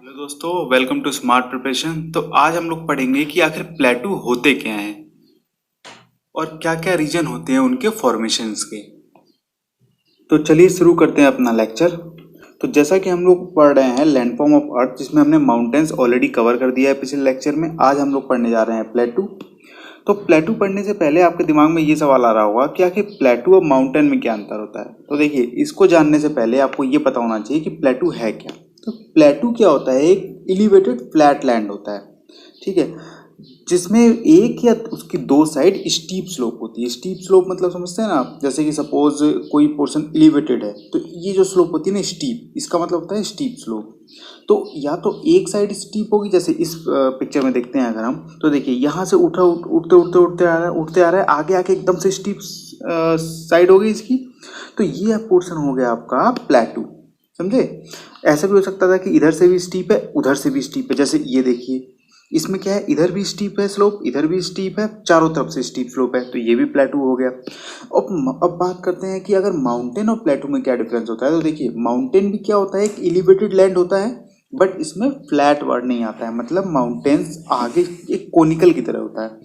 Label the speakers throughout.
Speaker 1: Hello दोस्तों, welcome to smart preparation. तो आज हम लोग पढ़ेंगे कि आखिर प्लेटू होते क्या हैं और क्या क्या रीजन होते हैं उनके फॉर्मेशंस के। तो चलिए शुरू करते हैं अपना लेक्चर। तो जैसा कि हम लोग पढ़ रहे हैं लैंडफॉर्म ऑफ अर्थ, जिसमें हमने माउंटेन्स ऑलरेडी कवर कर दिया है पिछले लेक्चर में। आज हम लोग पढ़ने जा रहे हैं प्लेटू। तो प्लेटू पढ़ने से पहले आपके दिमाग में ये सवाल आ रहा होगा कि आखिर प्लेटू और माउंटेन में क्या अंतर होता है। तो देखिए, इसको जानने से पहले आपको ये पता होना चाहिए कि प्लेटू है क्या। तो प्लेटू क्या होता है? एक एलिवेटेड फ्लैट लैंड होता है, ठीक है, जिसमें एक या उसकी दो साइड स्टीप स्लोप होती है। स्टीप स्लोप मतलब समझते हैं ना आप? जैसे कि सपोज कोई पोर्शन एलिवेटेड है, तो ये जो स्लोप होती है ना स्टीप, इसका मतलब होता है स्टीप स्लोप। तो या तो एक साइड स्टीप होगी, जैसे इस पिक्चर में देखते हैं अगर हम, तो देखिए यहाँ से उठते उठते उठते आ रहा है, आगे आके एकदम से स्टीप साइड हो गई इसकी। तो ये पोर्शन हो गया आपका प्लेटू, समझे? ऐसा भी हो सकता था कि इधर से भी स्टीप है, उधर से भी स्टीप है। जैसे ये देखिए, इसमें क्या है, इधर भी स्टीप है स्लोप, इधर भी स्टीप है, चारों तरफ से स्टीप स्लोप है, तो ये भी प्लेटू हो गया। अब बात करते हैं कि अगर माउंटेन और प्लेटू में क्या डिफरेंस होता है। तो देखिए, माउंटेन भी क्या होता है, एक एलिवेटेड लैंड होता है, बट इसमें फ्लैट वर्ड नहीं आता है। मतलब माउंटेन्स आगे एक कोनिकल की तरह होता है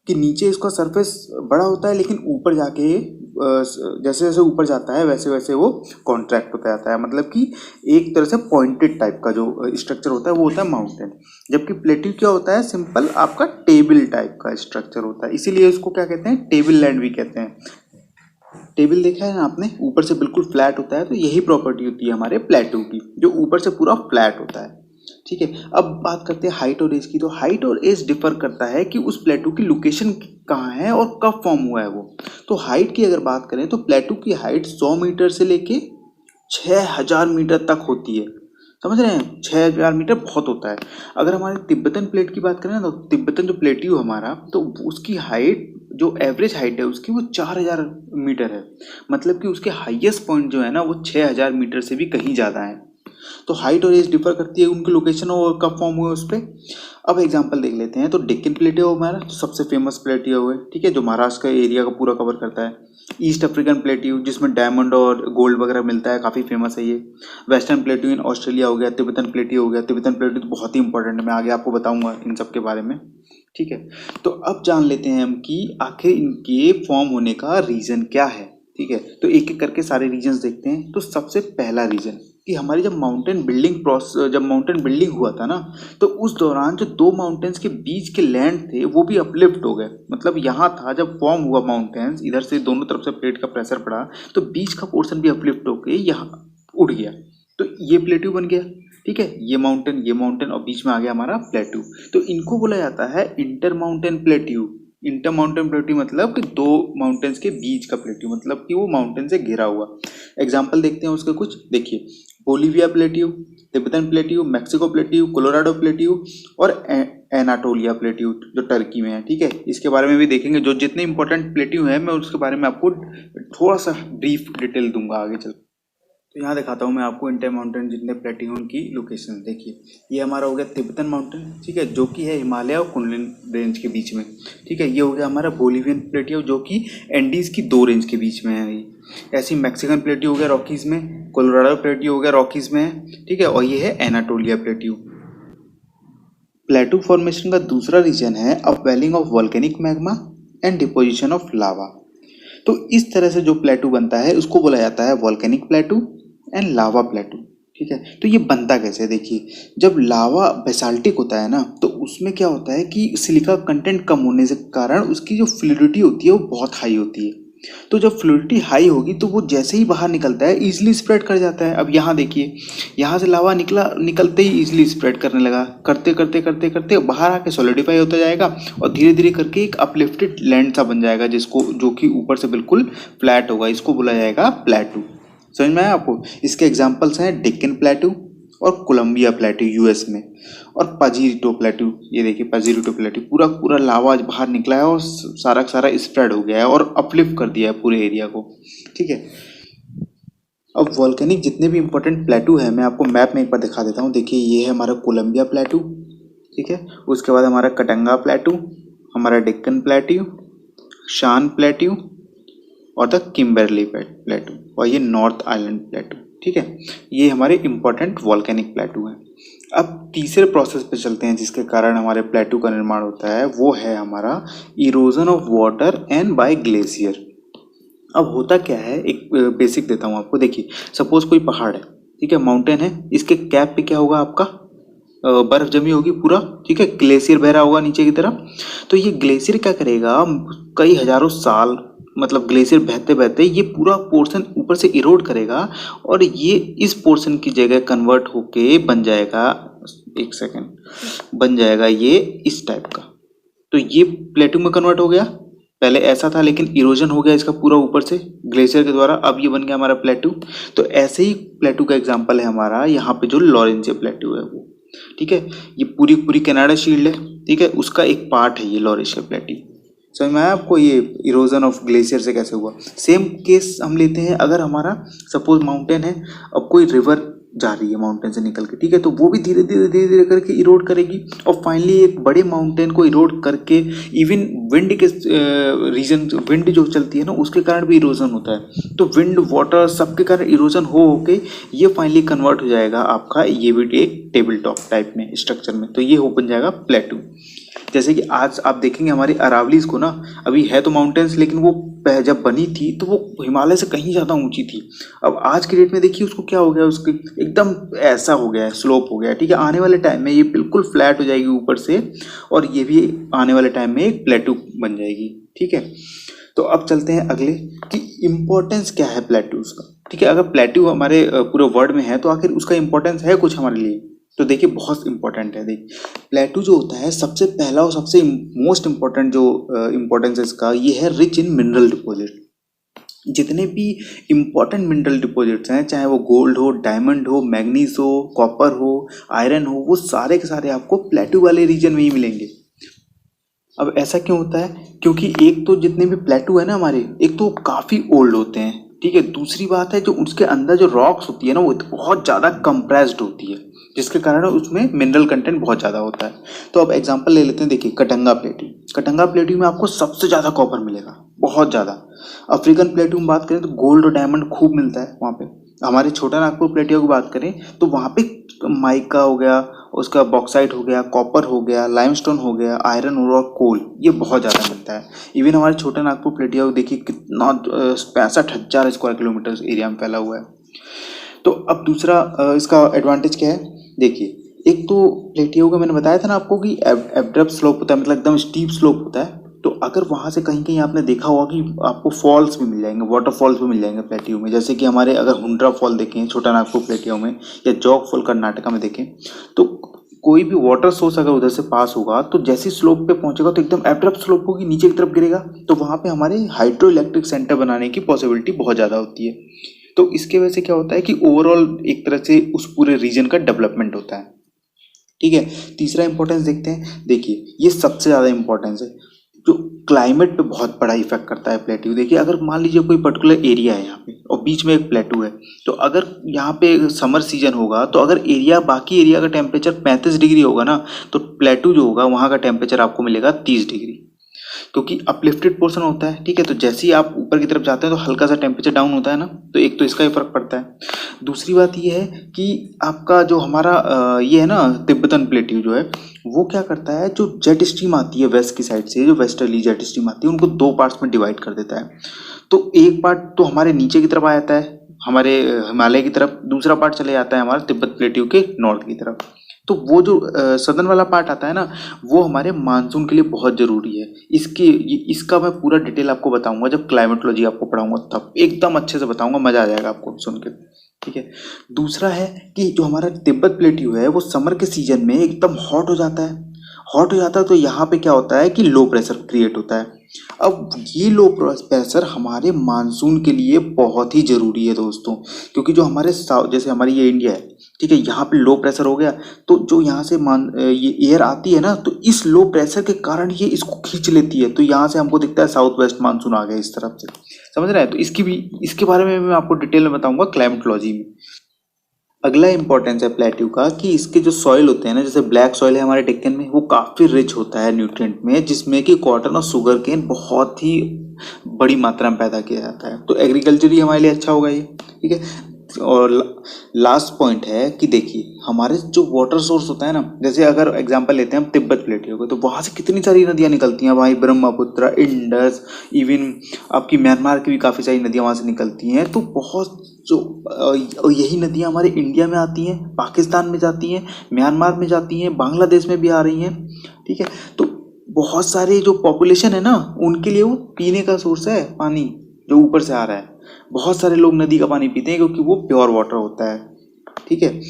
Speaker 1: कि नीचे इसका सरफेस बड़ा होता है, लेकिन ऊपर जाके जैसे जैसे ऊपर जाता है वैसे वैसे वो कॉन्ट्रैक्ट होता जाता है। मतलब कि एक तरह से पॉइंटेड टाइप का जो स्ट्रक्चर होता है वो होता है माउंटेन। जबकि प्लेट्यू क्या होता है, सिंपल आपका टेबल टाइप का स्ट्रक्चर होता है, इसीलिए इसको क्या कहते हैं, टेबल लैंड भी कहते हैं। टेबल देखा है ना आपने, ऊपर से बिल्कुल फ्लैट होता है, तो यही प्रॉपर्टी होती है हमारे प्लेटू की, जो ऊपर से पूरा फ्लैट होता है। ठीक है, अब बात करते हैं हाइट और एज की। तो हाइट और एज डिफर करता है कि उस प्लेटू की लोकेशन कहाँ है और कब फॉर्म हुआ है वो। तो हाइट की अगर बात करें तो प्लेटू की हाइट 100 मीटर से लेके 6000 मीटर तक होती है। समझ रहे हैं? 6000 मीटर बहुत होता है। अगर हमारे तिब्बतन प्लेट की बात करें ना, तो तिब्बतन जो प्लेट्यू हमारा, तो उसकी हाइट, जो एवरेज हाइट है उसकी, वो 4000 मीटर है। मतलब कि उसके हाईएस्ट पॉइंट जो है ना, वो 6000 मीटर से भी कहीं ज़्यादा है। तो हाइट और एज डिफर करती है उनकी लोकेशन और कब फॉर्म हुए उस पर। अब एग्जांपल देख लेते हैं। तो डेक्कन प्लेटियो हमारा सबसे फेमस प्लेटियो है, ठीक है, जो महाराष्ट्र का एरिया का पूरा कवर करता है। ईस्ट अफ्रीकन प्लेटियो, जिसमें डायमंड और गोल्ड वगैरह मिलता है, काफ़ी फेमस है ये। वेस्टर्न प्लेटियो इन ऑस्ट्रेलिया हो गया। तिब्बतन प्लेटियो हो गया। तिब्बतन प्लेटियो तो बहुत ही इंपॉर्टेंट है, मैं आगे आपको बताऊंगा इन सब के बारे में। ठीक है, तो अब जान लेते हैं हम कि आखिर इनके फॉर्म होने का रीज़न क्या है। ठीक है, तो एक एक करके सारे रीजंस देखते हैं। तो सबसे पहला रीजन कि हमारी जब माउंटेन बिल्डिंग हुआ था ना, तो उस दौरान जो दो माउंटेन्स के बीच के लैंड थे वो भी अपलिफ्ट हो गए। मतलब यहाँ था जब फॉर्म हुआ माउंटेन्स, इधर से दोनों तरफ से प्लेट का प्रेशर पड़ा, तो बीच का पोर्शन भी अपलिफ्ट होके यहाँ उड़ गया, तो ये प्लेट्यू बन गया। ठीक है, ये माउंटेन और बीच में आ गया हमारा प्लेट्यू। तो इनको बोला जाता है inter mountain plateau. Inter mountain plateau मतलब कि दो माउंटेन्स के बीच का प्लेट्यू, मतलब कि वो माउंटेन से घिरा हुआ। एग्जाम्पल देखते हैं उसके कुछ। देखिए, Bolivia plateau, Tibetan plateau, Mexico plateau, Colorado plateau और एनाटोलिया प्लेट्यू जो टर्की में है। ठीक है, इसके बारे में भी देखेंगे। जो जितने इंपॉर्टेंट प्लेट्यू हैं मैं उसके बारे में आपको थोड़ा सा ब्रीफ डिटेल दूंगा आगे चल। तो यहाँ दिखाता हूँ मैं आपको इंटर माउंटेन जितने प्लेट्यू की लोकेशन। देखिए, ये हमारा हो गया तिब्बतन माउंटेन, ठीक है, जो कि है हिमालय और कुनलुन रेंज के बीच में। ठीक है, ये हो गया हमारा बोलिवियन प्लेट्यू, जो कि एंडीज की दो रेंज के बीच में है। ऐसी मैक्सिकन प्लेट्यू हो गया रॉकीज में, कोलोराडो प्लेट्यू हो गया रॉकीज में है। ठीक है, और ये है एनाटोलिया प्लेट्यू। प्लेट्यू फॉर्मेशन का दूसरा रीजन है upwelling of volcanic magma and deposition of lava. तो इस तरह से जो प्लेटू बनता है उसको बोला जाता है वॉल्केनिक प्लेटू एंड लावा प्लेटू। ठीक है, तो ये बनता कैसे है? देखिए, जब लावा बेसाल्टिक होता है ना, तो उसमें क्या होता है कि सिलिका कंटेंट कम होने से कारण उसकी जो फ्लूइडिटी होती है वो बहुत हाई होती है। तो जब फ्लूइडिटी हाई होगी तो वो जैसे ही बाहर निकलता है इजीली स्प्रेड कर जाता है। अब यहाँ देखिए, यहाँ से लावा निकलते ही इजीली स्प्रेड करने लगा, करते करते करते करते बाहर आके सॉलिडिफाई होता जाएगा और धीरे धीरे करके एक अपलिफ्टेड लैंड सा बन जाएगा, जिसको जो कि ऊपर से बिल्कुल फ्लैट होगा। इसको बोला जाएगा प्लेटू। समझ में आया आपको? इसके एग्जाम्पल्स हैं डेक्कन प्लेटू और कोलंबिया प्लेटू यूएस में, और पजीरिटो प्लेटू। ये देखिए, पजीरिटो प्लेटू पूरा पूरा लावा बाहर निकला है और सारा सारा स्प्रेड हो गया है और अपलिफ्ट कर दिया है पूरे एरिया को। ठीक है, अब वॉल्केनिक जितने भी इंपॉर्टेंट प्लेटू है मैं आपको मैप में एक बार दिखा देता हूँ। देखिए, ये है हमारा कोलंबिया प्लेटू, ठीक है, उसके बाद हमारा कटंगा प्लेटू, हमारा डेक्कन प्लेटू, शान प्लेटू और द किम्बरली प्लेटू, और ये नॉर्थ आइलैंड प्लेटू। ठीक है, ये हमारे इंपॉर्टेंट वॉल्केनिक प्लेटू हैं। अब तीसरे प्रोसेस पे चलते हैं जिसके कारण हमारे प्लेटू का निर्माण होता है, वो है हमारा erosion of water and by glacier. अब होता क्या है, एक बेसिक देता हूँ आपको। देखिए सपोज कोई पहाड़ है, ठीक है, माउंटेन है, इसके कैप पे क्या होगा आपका, बर्फ जमी होगी पूरा, ठीक है, ग्लेशियर बह रहा होगा नीचे की तरफ। तो ये ग्लेशियर क्या करेगा, कई हजारों साल मतलब ग्लेशियर बहते बहते ये पूरा पोर्शन ऊपर से इरोड करेगा और ये इस पोर्शन की जगह कन्वर्ट होके बन जाएगा, एक सेकेंड, बन जाएगा ये इस टाइप का। तो ये प्लेटू में कन्वर्ट हो गया, पहले ऐसा था लेकिन इरोजन हो गया इसका पूरा ऊपर से ग्लेशियर के द्वारा, अब ये बन गया हमारा प्लेटू। तो ऐसे ही प्लेटू का एग्जांपल है हमारा यहाँ पे जो लॉरेंशिया प्लेटू है वो, ठीक है, ये पूरी पूरी कनाडा शील्ड है, ठीक है, उसका एक पार्ट है ये लॉरेंशिया प्लेटू। समझ में आया आपको ये इरोजन ऑफ ग्लेशियर से कैसे हुआ। सेम केस हम लेते हैं, अगर हमारा सपोज माउंटेन है, अब कोई रिवर जा रही है माउंटेन से निकल के, ठीक है, तो वो भी धीरे धीरे धीरे धीरे करके इरोड करेगी और फाइनली एक बड़े माउंटेन को इरोड करके इवन विंड के रीजन, विंड जो चलती है ना उसके कारण भी इरोजन होता है। तो विंड वाटर सबके कारण इरोजन हो के ये फाइनली कन्वर्ट हो जाएगा आपका, ये भी एक टेबल टॉप टाइप में स्ट्रक्चर में, तो ये हो बन जाएगा प्लेटू। जैसे कि आज आप देखेंगे हमारी अरावलीज को ना, अभी है तो माउंटेन्स लेकिन वो जब बनी थी तो वो हिमालय से कहीं ज़्यादा ऊंची थी। अब आज की डेट में देखिए उसको क्या हो गया, उसके एकदम ऐसा हो गया है, स्लोप हो गया है, ठीक है। आने वाले टाइम में ये बिल्कुल फ्लैट हो जाएगी ऊपर से और ये भी आने वाले टाइम में एक प्लेटू बन जाएगी, ठीक है। तो अब चलते हैं अगले कि इम्पोर्टेंस क्या है प्लेटूज का, ठीक है। अगर प्लेटू हमारे पूरे वर्ल्ड में है तो आखिर उसका इम्पोर्टेंस है कुछ हमारे लिए, तो देखिए बहुत इंपॉर्टेंट है। देखिए प्लेटू जो होता है सबसे पहला और सबसे मोस्ट इम्पॉर्टेंट जो इम्पोर्टेंस है इसका, ये है रिच इन मिनरल डिपॉजिट। जितने भी इम्पॉर्टेंट मिनरल डिपॉजिट्स हैं, चाहे वो गोल्ड हो, डायमंड हो, मैग्नीज हो, कॉपर हो, आयरन हो, वो सारे के सारे आपको प्लेटू वाले रीजन में ही मिलेंगे। अब ऐसा क्यों होता है, क्योंकि एक तो जितने भी प्लेटू है ना हमारे, एक तो काफ़ी ओल्ड होते हैं, ठीक है। दूसरी बात है जो उसके अंदर जो रॉक्स होती है ना वो बहुत ज़्यादा कंप्रेस्ड होती है, जिसके कारण उसमें मिनरल कंटेंट बहुत ज़्यादा होता है। तो अब एग्जांपल ले लेते हैं, देखिए कटंगा प्लेटू, कटंगा प्लेटू में आपको सबसे ज़्यादा कॉपर मिलेगा, बहुत ज़्यादा। अफ्रीकन प्लेटू में बात करें तो गोल्ड और डायमंड खूब मिलता है वहाँ पे। हमारे छोटा नागपुर प्लेटियों की बात करें तो वहाँ पे माइका हो गया, उसका बॉक्साइट हो गया, कॉपर हो गया, लाइमस्टोन हो गया, आयरन और कोल, ये बहुत ज़्यादा मिलता है। इवन हमारे छोटा नागपुर प्लेटिया को देखिए कितना 65,000 स्क्वायर किलोमीटर एरिया में फैला हुआ है। तो अब दूसरा इसका एडवांटेज क्या है, देखिए एक तो प्लेटियो का मैंने बताया था ना आपको कि एब्रप्ट स्लोप होता है, मतलब एकदम स्टीप स्लोप होता है। तो अगर वहाँ से कहीं कहीं आपने देखा होगा कि आपको फॉल्स भी मिल जाएंगे, वाटरफॉल्स भी मिल जाएंगे प्लेटियो में। जैसे कि हमारे अगर हुंड्रा फॉल देखें छोटा नागपुर प्लेटियो में, या जॉग फॉल कर्नाटका में देखें, तो कोई भी वाटर सोर्स अगर उधर से पास होगा तो जैसे स्लोप पे पहुंचेगा तो एकदम एब्रप्ट स्लोप होगी, नीचे की तरफ गिरेगा, तो वहाँ पे हमारे हाइड्रो इलेक्ट्रिक सेंटर बनाने की पॉसिबिलिटी बहुत ज़्यादा होती है। तो इसके वजह से क्या होता है कि ओवरऑल एक तरह से उस पूरे रीजन का डेवलपमेंट होता है, ठीक है। तीसरा इंपॉर्टेंस देखते हैं, देखिए ये सबसे ज़्यादा इंपॉर्टेंस है, जो क्लाइमेट पे बहुत बड़ा इफेक्ट करता है प्लेट्यू। देखिए अगर मान लीजिए कोई पर्टिकुलर एरिया है यहाँ पे और बीच में एक प्लेट्यू है, तो अगर यहाँ पे समर सीजन होगा तो अगर एरिया बाकी एरिया का टेम्परेचर 35 डिग्री होगा ना, तो प्लेट्यू जो होगा वहाँ का टेम्परेचर आपको मिलेगा 30 डिग्री, क्योंकि अपलिफ्टेड पोर्शन होता है, ठीक है। तो जैसे ही आप ऊपर की तरफ जाते हैं तो हल्का सा टेम्परेचर डाउन होता है ना, तो एक तो इसका ही फर्क पड़ता है। दूसरी बात ये है कि आपका जो हमारा ये है ना तिब्बतन प्लेट्यू जो है, वो क्या करता है, जो जेट स्ट्रीम आती है वेस्ट की साइड से, जो वेस्टर्ली जेट स्ट्रीम आती है, उनको दो पार्ट्स में डिवाइड कर देता है। तो एक पार्ट तो हमारे नीचे की तरफ आ जाता है हमारे हिमालय की तरफ, दूसरा पार्ट चले जाता है हमारे तिब्बत प्लेट्यू के नॉर्थ की तरफ। तो वो जो सदर्न वाला पार्ट आता है ना, वो हमारे मानसून के लिए बहुत ज़रूरी है। इसका मैं पूरा डिटेल आपको बताऊंगा जब क्लाइमेटोलॉजी आपको पढ़ाऊंगा, तब एकदम अच्छे से बताऊंगा, मज़ा आ जाएगा आपको सुन के, ठीक है। दूसरा है कि जो हमारा तिब्बत प्लेट्यू है वो समर के सीजन में एकदम हॉट हो जाता है, तो यहाँ पे क्या होता है कि लो प्रेशर क्रिएट होता है। अब ये लो प्रेशर हमारे मानसून के लिए बहुत ही ज़रूरी है दोस्तों, क्योंकि जो हमारे जैसे हमारी ये इंडिया है, ठीक है, यहाँ पे लो प्रेशर हो गया, तो जो यहाँ से ये एयर आती है ना, तो इस लो प्रेशर के कारण ये इसको खींच लेती है, तो यहाँ से हमको दिखता है साउथ वेस्ट मानसून आ गया इस तरफ से, समझ रहे हैं। तो इसके बारे में मैं आपको डिटेल में बताऊंगा क्लाइमेटोलॉजी में। अगला इंपॉर्टेंस है प्लेट्यू का कि इसके जो सॉइल होते हैं ना, जैसे ब्लैक सॉइल है हमारे डेक्कन में, वो काफ़ी रिच होता है न्यूट्रिएंट में, जिसमें कि कॉटन और शुगर केन बहुत ही बड़ी मात्रा में पैदा किया जाता है। तो एग्रीकल्चर ही हमारे लिए अच्छा होगा ये, ठीक है। और लास्ट पॉइंट है कि देखिए हमारे जो वाटर सोर्स होता है ना, जैसे अगर एग्जांपल लेते हैं हम तिब्बत प्लेटियो को, तो वहाँ से कितनी सारी नदियाँ निकलती हैं भाई, ब्रह्मपुत्र, इंडस, इवन आपकी म्यांमार की भी काफ़ी सारी नदियाँ वहाँ से निकलती हैं। तो बहुत जो यही नदियाँ हमारे इंडिया में आती हैं, पाकिस्तान में जाती हैं, म्यांमार में जाती हैं, बांग्लादेश में भी आ रही हैं। ठीक है, तो बहुत सारे जो पॉपुलेशन है ना, उनके लिए वो पीने का सोर्स है पानी जो ऊपर से आ रहा है। बहुत सारे लोग नदी का पानी पीते हैं क्योंकि वो प्योर वाटर होता है। ठीक है,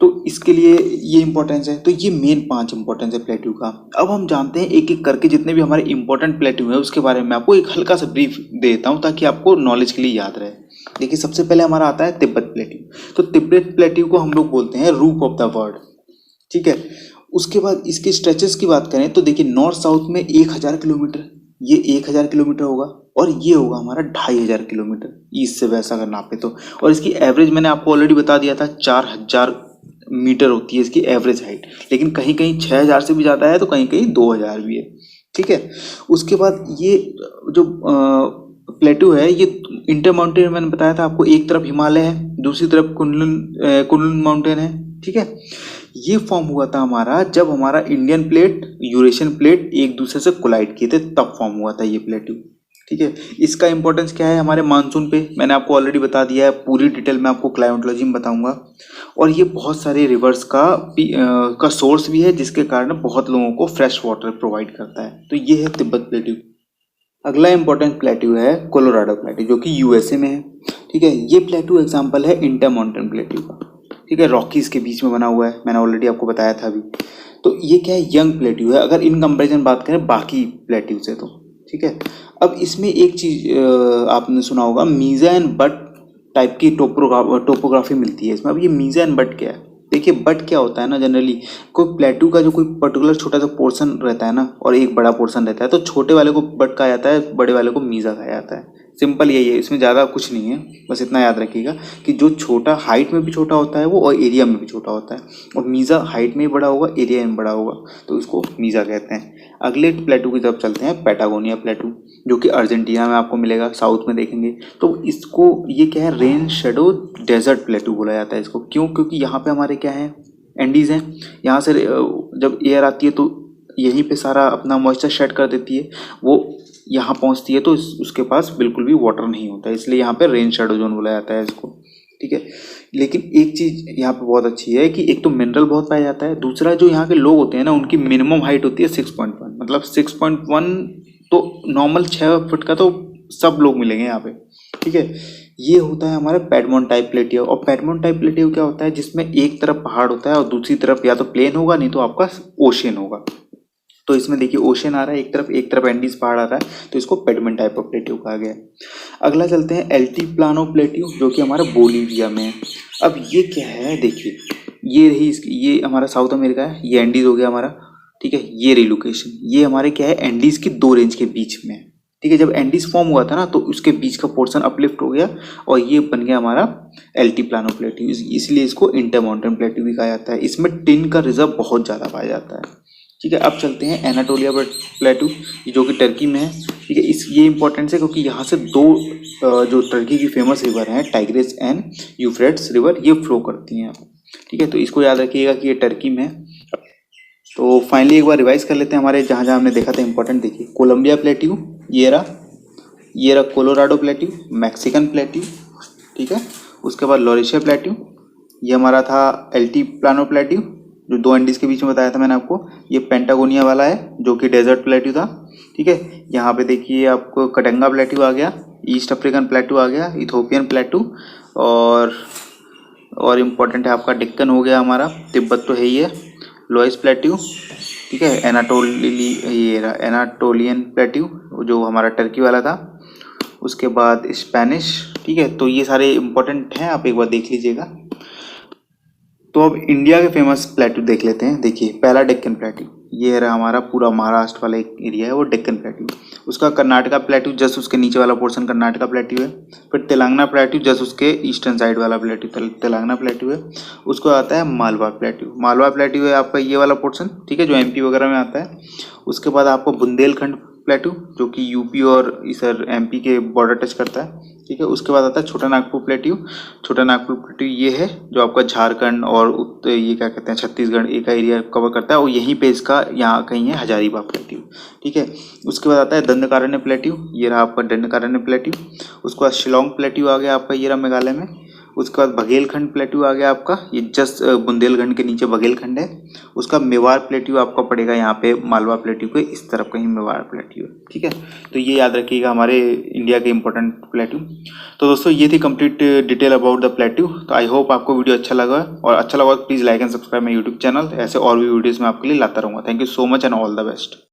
Speaker 1: तो इसके लिए ये इंपॉर्टेंस है। तो ये मेन 5 इंपॉर्टेंस है प्लेट्यू का। अब हम जानते हैं एक एक करके जितने भी हमारे इंपॉर्टेंट प्लेट्यू है उसके बारे में आपको एक हल्का सा ब्रीफ देता हूँ ताकि आपको नॉलेज के लिए याद रहे। देखिए सबसे पहले हमारा आता है तिब्बत प्लेट्यू। तो तिब्बत प्लेट्यू को हम लोग बोलते हैं रूप ऑफ द वर्ल्ड। ठीक है, उसके बाद इसके स्ट्रेचेस की बात करें तो देखिए नॉर्थ साउथ में 1000 किलोमीटर, ये 1000 किलोमीटर होगा, और ये होगा हमारा 2500 किलोमीटर ईस्ट से वैसा अगर नापे तो। और इसकी एवरेज मैंने आपको ऑलरेडी बता दिया था 4000 मीटर होती है इसकी एवरेज हाइट, लेकिन कहीं कहीं 6000 से भी ज़्यादा है तो कहीं कहीं 2000 भी है। ठीक है, उसके बाद ये जो प्लेटू है ये इंटर माउंटेन मैंने बताया था आपको, एक तरफ हिमालय है दूसरी तरफ कुनलुन माउंटेन है। ठीक है, ये फॉर्म हुआ था हमारा जब हमारा इंडियन प्लेट यूरेशियन प्लेट एक दूसरे से कोलाइड किए थे, तब फॉर्म हुआ था ये प्लेट्यू। ठीक है, इसका इंपॉर्टेंस क्या है हमारे मानसून पे मैंने आपको ऑलरेडी बता दिया है, पूरी डिटेल में आपको क्लाइमेटोलॉजी में बताऊंगा। और ये बहुत सारे रिवर्स का सोर्स भी है जिसके कारण बहुत लोगों को फ्रेश वाटर प्रोवाइड करता है। तो ये है तिब्बत प्लेट्यू। अगला इंपॉर्टेंट प्लेट्यू है कोलोराडो प्लेट्यू जो कि यूएसए में है। ठीक है, ये प्लेट्यू एग्जाम्पल है इंटर माउंटेन प्लेट्यू का। ठीक है, रॉकीज के बीच में बना हुआ है, मैंने ऑलरेडी आपको बताया था अभी। तो ये क्या है, यंग प्लेट्यू है अगर इन कंपैरिजन बात करें बाकी प्लेट्यू से तो। ठीक है, अब इसमें एक चीज आपने सुना होगा मीजा एंड बट टाइप की टोपोग्राफी मिलती है इसमें। अब ये मीजा एंड बट क्या है, देखिए बट क्या होता है ना, जनरली कोई प्लेट्यू का जो कोई पर्टिकुलर छोटा सा पोर्शन रहता है ना और एक बड़ा पोर्शन रहता है, तो छोटे वाले को बट कहा जाता है, बड़े वाले को मीजा कहा जाता है। सिंपल यही है, इसमें ज़्यादा कुछ नहीं है, बस इतना याद रखिएगा कि जो छोटा हाइट में भी छोटा होता है वो और एरिया में भी छोटा होता है, और मीज़ा हाइट में बड़ा होगा एरिया में बड़ा होगा तो इसको मीज़ा कहते हैं। अगले प्लेटू की तरफ चलते हैं, पैटागोनिया प्लेटू जो कि अर्जेंटीना में आपको मिलेगा, साउथ में देखेंगे तो इसको ये क्या है, रेन शेडो डेजर्ट प्लेटू बोला जाता है इसको। क्यों, क्योंकि यहाँ पे हमारे क्या है, एंडीज हैं, यहाँ से जब एयर आती है तो यहीं पे सारा अपना मॉइस्चर शेड कर देती है, वो यहाँ पहुँचती है तो उसके पास बिल्कुल भी वाटर नहीं होता है, इसलिए यहाँ पे रेन शेडो जोन बोला जाता है इसको। ठीक है, लेकिन एक चीज़ यहाँ पे बहुत अच्छी है कि एक तो मिनरल बहुत पाया जाता है, दूसरा जो यहाँ के लोग होते हैं ना उनकी मिनिमम हाइट होती है 6.1, मतलब 6.1 तो नॉर्मल 6 फुट का तो सब लोग मिलेंगे यहाँ पे। ठीक है, ये होता है हमारा पैडमोंट टाइप प्लेटियो। और पैडमोंट टाइप प्लेटियो क्या होता है, जिसमें एक तरफ पहाड़ होता है और दूसरी तरफ या तो प्लेन होगा नहीं तो आपका ओशियन होगा। तो इसमें देखिए ओशियन आ रहा है एक तरफ एंडीज पहाड़ आ रहा है, तो इसको पैडमोंट टाइप ऑफ प्लेटियो कहा गया है। अगला चलते हैं एल्टीप्लानो प्लेटियो जो कि हमारा बोलीविया में है। अब ये क्या है, देखिए ये रही इसकी, ये हमारा साउथ अमेरिका है, ये एंडीज हो गया हमारा। ठीक है, ये रिलोकेशन ये हमारे क्या है, एंडीज की 2 रेंज के बीच में। ठीक है, जब एंडीज फॉर्म हुआ था ना तो उसके बीच का पोर्शन अपलिफ्ट हो गया और ये बन गया हमारा एल्टीप्लानो प्लेटियो, इसलिए इसको इंटर माउंटेन प्लेटियो भी कहा जाता है। इसमें टिन का रिजर्व बहुत ज़्यादा पाया जाता है। ठीक है, अब चलते हैं एनाटोलिया प्लेटू जो कि टर्की में है। ठीक है, ये इंपॉर्टेंट है क्योंकि यहाँ से 2 जो टर्की की फेमस रिवर हैं, टाइग्रिस एंड यूफ्रेट्स रिवर, ये फ्लो करती हैं। ठीक है, तो इसको याद रखिएगा कि ये टर्की में है। तो फाइनली एक बार रिवाइज कर लेते हैं हमारे जहाँ जहाँ हमने देखा था इंपॉर्टेंट। देखिए कोलंबिया प्लेट्यू, ये रहा कोलोराडो प्लेट्यू, मैक्सिकन प्लेट्यू। ठीक है, उसके बाद लॉरेशिया प्लेट्यू, ये हमारा था एल्टीप्लानो प्लेट्यू जो 2 एंडीज के बीच में बताया था मैंने आपको। ये पेंटागोनिया वाला है जो कि डेजर्ट प्लेट्यू था। ठीक है, यहाँ पे देखिए आपको कटंगा प्लेट्यू आ गया, ईस्ट अफ्रीकन प्लेट्यू आ गया, इथोपियन प्लेट्यू, और इम्पोर्टेंट है आपका डेक्कन हो गया हमारा, तिब्बत तो है ही है, लोएस प्लेट्यू। ठीक है, एनाटोलियन प्लेट्यू जो हमारा टर्की वाला था, उसके बाद स्पेनिश। ठीक है, तो ये सारे इंपॉर्टेंट हैं, आप एक बार देख लीजिएगा। तो अब इंडिया के फेमस प्लेट्यू देख लेते हैं। देखिए पहला डेक्कन प्लेट्यू, ये रहा हमारा पूरा महाराष्ट्र वाला एक एरिया है वो डेक्कन प्लेट्यू। उसका कर्नाटका प्लेट्यू जस्ट उसके नीचे वाला पोर्शन कर्नाटका प्लेट्यू है। फिर तेलंगाना प्लेट्यू जस्ट उसके ईस्टर्न साइड वाला प्लेट्यू तेलंगाना प्लेट्यू है। उसको आता है मालवा प्लेट्यू, मालवा प्लेट्यू है आपका ये वाला पोर्शन। ठीक है, जो एमपी वगैरह में आता है। उसके बाद आपको बुंदेलखंड प्लेटू जो कि यूपी और इधर एमपी के बॉर्डर टच करता है, ठीक है। उसके बाद आता है छोटा नागपुर प्लेट्यू। छोटा नागपुर प्लेट्यू ये है जो आपका झारखंड और ये क्या कहते हैं छत्तीसगढ़ एक एरिया कवर करता है, और यहीं पे इसका यहाँ कहीं है हजारीबाग प्लेट्यू, ठीक है। उसके बाद आता है दंडकारण्य प्लेट्यू, ये रहा आपका दंडकारण्य प्लेट्यू। उसके बाद शिलोंग प्लेट्यू आ गया आपका, ये रहा मेघालय में। उसके बाद बघेलखंड प्लेट्यू आ गया आपका, ये जस्ट बुंदेलखंड के नीचे बघेलखंड है। उसका मेवाड़ प्लेट्यू आपका पड़ेगा यहाँ पे मालवा प्लेट्यू के इस तरफ कहीं मेवाड़ प्लेट्यू है, ठीक है। तो ये याद रखिएगा हमारे इंडिया के इंपॉर्टेंट प्लेट्यू। तो दोस्तों ये थी complete detail about the plateau. तो आई होप आपको वीडियो अच्छा लगा, और अच्छा लगा तो please like and subscribe my YouTube channel. ऐसे और भी वीडियोज़ मैं आपके लिए लाता रहूँगा। Thank you so much and all the best.